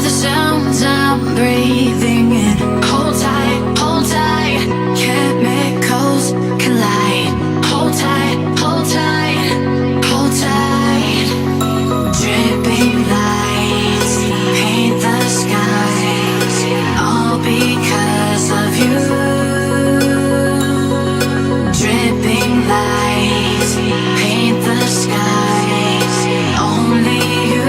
the sounds I'm breathing in. Hold tight, chemicals collide. Hold tight, hold tight, hold tight. Dripping lights paint the skies, all because of you. Dripping lights paint the skies, only you.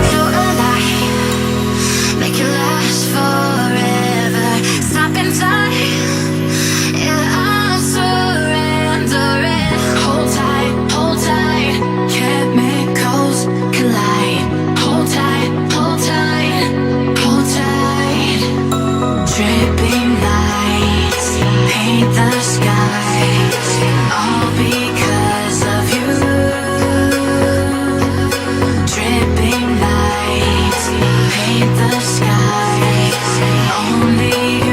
So make it last forever. Stop in time. Yeah, I'm surrendering. Hold tight, chemicals collide. Hold tight, hold tight, hold tight. Dripping lights paint the skies, all because of you. Dripping lights paint the skies, only you.